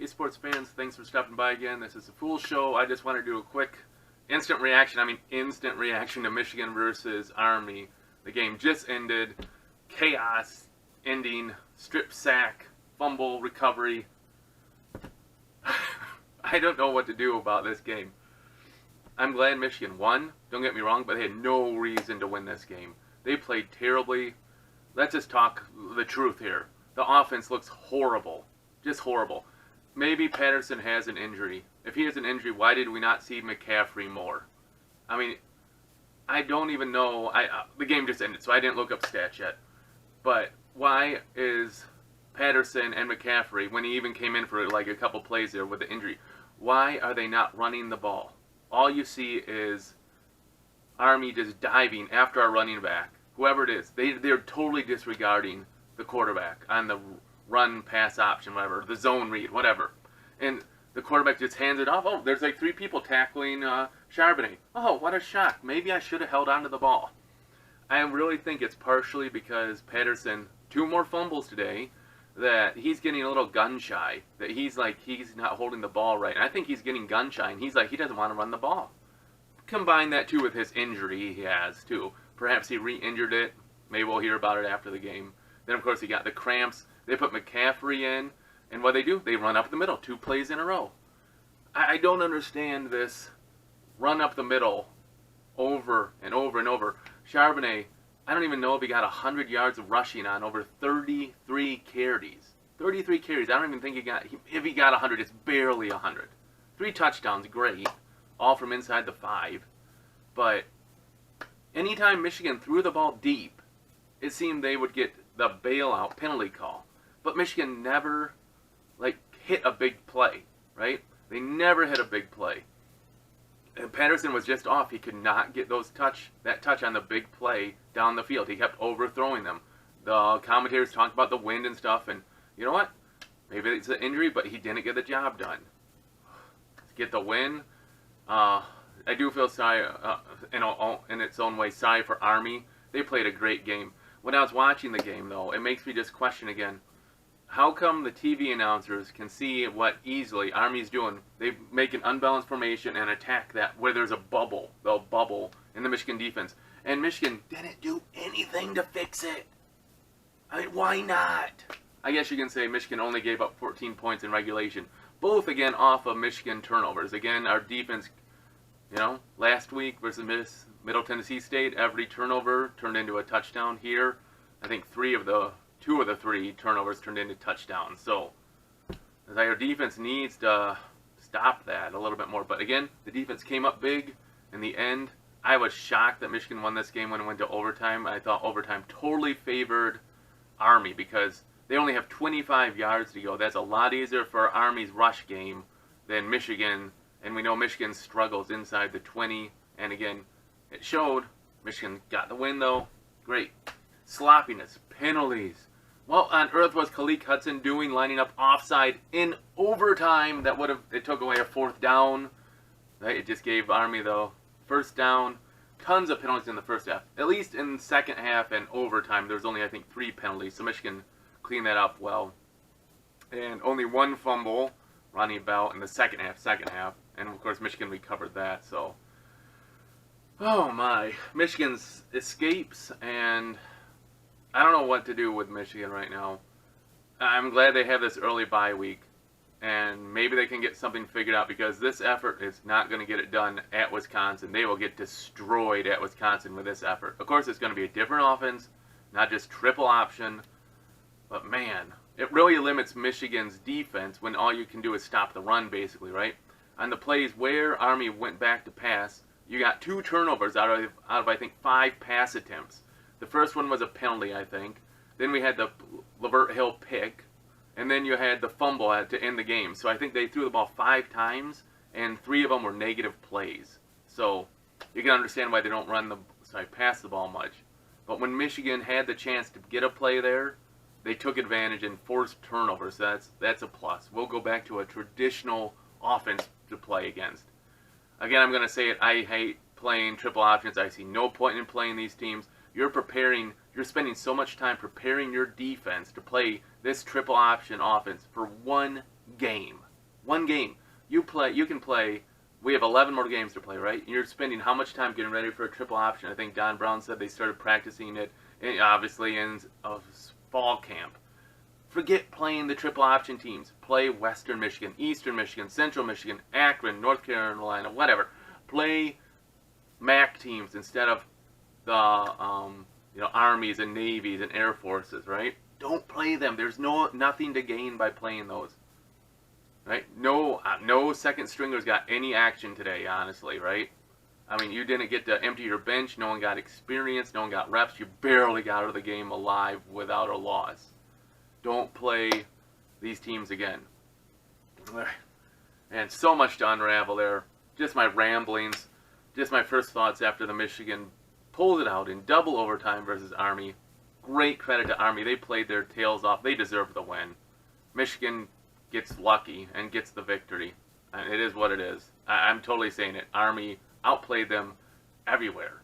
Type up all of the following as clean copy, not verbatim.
you sports fans, thanks for stopping by again. This is a Fool Show. I just want to do a quick instant reaction to Michigan versus Army. The game just ended. Chaos ending, strip sack, fumble recovery. I don't know what to do about this game. I'm glad Michigan won, don't get me wrong, but they had no reason to win this game. They played terribly. Let's just talk the truth here. The offense looks horrible. Just horrible. Maybe Patterson has an injury. If he has an injury, why did we not see McCaffrey more? I mean, I don't even know. The game just ended, so I didn't look up stats yet. But why is Patterson and McCaffrey, when he even came in for like a couple plays there with the injury, why are they not running the ball? All you see is Army just diving after our running back, whoever it is. They're totally disregarding the quarterback on the run pass option, whatever, the zone read, whatever. And the quarterback just hands it off. Oh, there's like 3 people tackling Charbonnet. Oh, what a shock. Maybe I should have held on to the ball. I really think it's partially because Patterson, 2 more fumbles today, that he's getting a little gun shy. That he's not holding the ball right. And I think he's getting gun shy, and he's like, he doesn't want to run the ball. Combine that too with his injury he has too. Perhaps he re-injured it. Maybe we'll hear about it after the game. Then of course he got the cramps. They put McCaffrey in, and what do? They run up the middle, 2 plays in a row. I don't understand this run up the middle over and over and over. Charbonnet, I don't even know if he got 100 yards of rushing on over 33 carries. 33 carries. I don't even think if he got 100, it's barely 100. 3 touchdowns, great. All from inside the 5. But anytime Michigan threw the ball deep, it seemed they would get the bailout penalty call. But Michigan never, hit a big play, right? They never hit a big play. And Patterson was just off. He could not get that touch on the big play down the field. He kept overthrowing them. The commentators talked about the wind and stuff, and you know what? Maybe it's an injury, but he didn't get the job done. To get the win, I do feel sorry, in its own way, sorry for Army. They played a great game. When I was watching the game, though, it makes me just question again, how come the TV announcers can see what easily Army's doing? They make an unbalanced formation and attack that where there's a bubble. They'll bubble in the Michigan defense. And Michigan didn't do anything to fix it. I mean, why not? I guess you can say Michigan only gave up 14 points in regulation. Both, again, off of Michigan turnovers. Again, our defense, last week versus Middle Tennessee State, every turnover turned into a touchdown. Here, I think 2 of the 3 turnovers turned into touchdowns. So, our defense needs to stop that a little bit more. But again, the defense came up big in the end. I was shocked that Michigan won this game when it went to overtime. I thought overtime totally favored Army because they only have 25 yards to go. That's a lot easier for Army's rush game than Michigan. And we know Michigan struggles inside the 20. And again, it showed. Michigan got the win, though. Great. Sloppiness. Penalties. What on earth was Khaleke Hudson doing lining up offside in overtime? It took away a 4th down. It just gave Army the 1st down. Tons of penalties in the first half. At least in the second half and overtime, there's only, I think, 3 penalties. So Michigan cleaned that up well. And only 1 fumble running about in the second half. And, of course, Michigan recovered that. So, oh, my. Michigan's escapes, and I don't know what to do with Michigan right now. I'm glad they have this early bye week, and maybe they can get something figured out because this effort is not going to get it done at Wisconsin. They will get destroyed at Wisconsin with this effort. Of course, it's going to be a different offense, not just triple option, but man, it really limits Michigan's defense when all you can do is stop the run, basically, right? On the plays where Army went back to pass, you got 2 turnovers out of I think 5 pass attempts. The first one was a penalty, I think. Then we had the Lavert Hill pick. And then you had the fumble to end the game. So I think they threw the ball 5 times, and 3 of them were negative plays. So you can understand why they don't pass the ball much. But when Michigan had the chance to get a play there, they took advantage and forced turnovers. So that's a plus. We'll go back to a traditional offense to play against. Again, I'm going to say it. I hate playing triple options. I see no point in playing these teams. You're spending so much time preparing your defense to play this triple option offense for 1 game. One game. You can play. We have 11 more games to play, right? You're spending how much time getting ready for a triple option? I think Don Brown said they started practicing it, obviously, in fall camp. Forget playing the triple option teams. Play Western Michigan, Eastern Michigan, Central Michigan, Akron, North Carolina, whatever. Play MAC teams instead of the armies and navies and air forces, right? Don't play them. There's nothing to gain by playing those. Right? No second stringers got any action today, honestly, right? I mean, you didn't get to empty your bench. No one got experience. No one got reps. You barely got out of the game alive without a loss. Don't play these teams again. And so much to unravel there. Just my ramblings. Just my first thoughts after the Michigan pulled it out in double overtime versus Army. Great credit to Army. They played their tails off. They deserve the win. Michigan gets lucky and gets the victory. It is what it is. I'm totally saying it. Army outplayed them everywhere.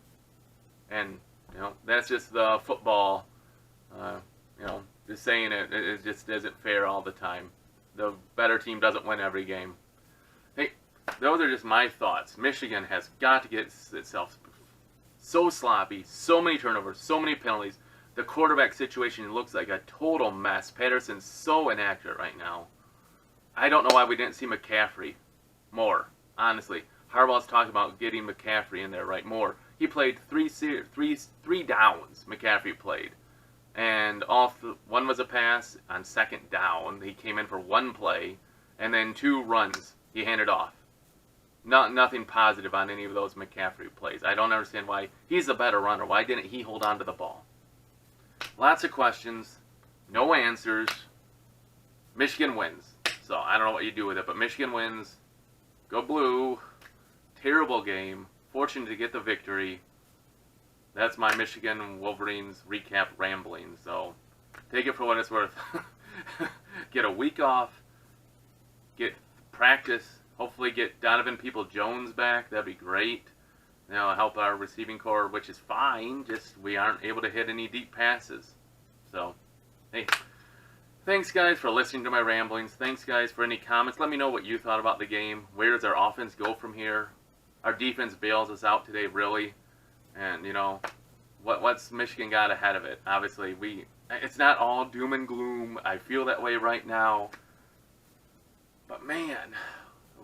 And, that's just the football, just saying it just isn't fair all the time. The better team doesn't win every game. Hey, those are just my thoughts. Michigan has got to get itself so sloppy, so many turnovers, so many penalties. The quarterback situation looks like a total mess. Patterson's so inaccurate right now. I don't know why we didn't see McCaffrey more, honestly. Harbaugh's talking about getting McCaffrey in there, right, more. He played three downs, McCaffrey played. And one was a pass on second down. He came in for one play, and then 2 runs he handed off. Nothing positive on any of those McCaffrey plays. I don't understand why. He's a better runner. Why didn't he hold on to the ball? Lots of questions, no answers. Michigan wins. So I don't know what you do with it, but Michigan wins. Go Blue. Terrible game. Fortunate to get the victory. That's my Michigan Wolverines recap rambling. So take it for what it's worth. Get a week off. Get practice. Hopefully get Donovan People-Jones back. That'd be great. Help our receiving core, which is fine. Just we aren't able to hit any deep passes. So, hey. Thanks, guys, for listening to my ramblings. Thanks, guys, for any comments. Let me know what you thought about the game. Where does our offense go from here? Our defense bails us out today, really. And, what's Michigan got ahead of it? Obviously, it's not all doom and gloom. I feel that way right now. But, man,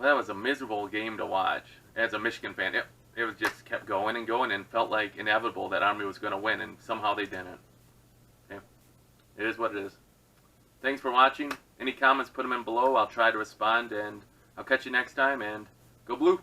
that was a miserable game to watch as a Michigan fan. It was just kept going and going and felt like inevitable that Army was going to win, and somehow they didn't. Okay. It is what it is. Thanks for watching. Any comments, put them in below. I'll try to respond, and I'll catch you next time, and go Blue!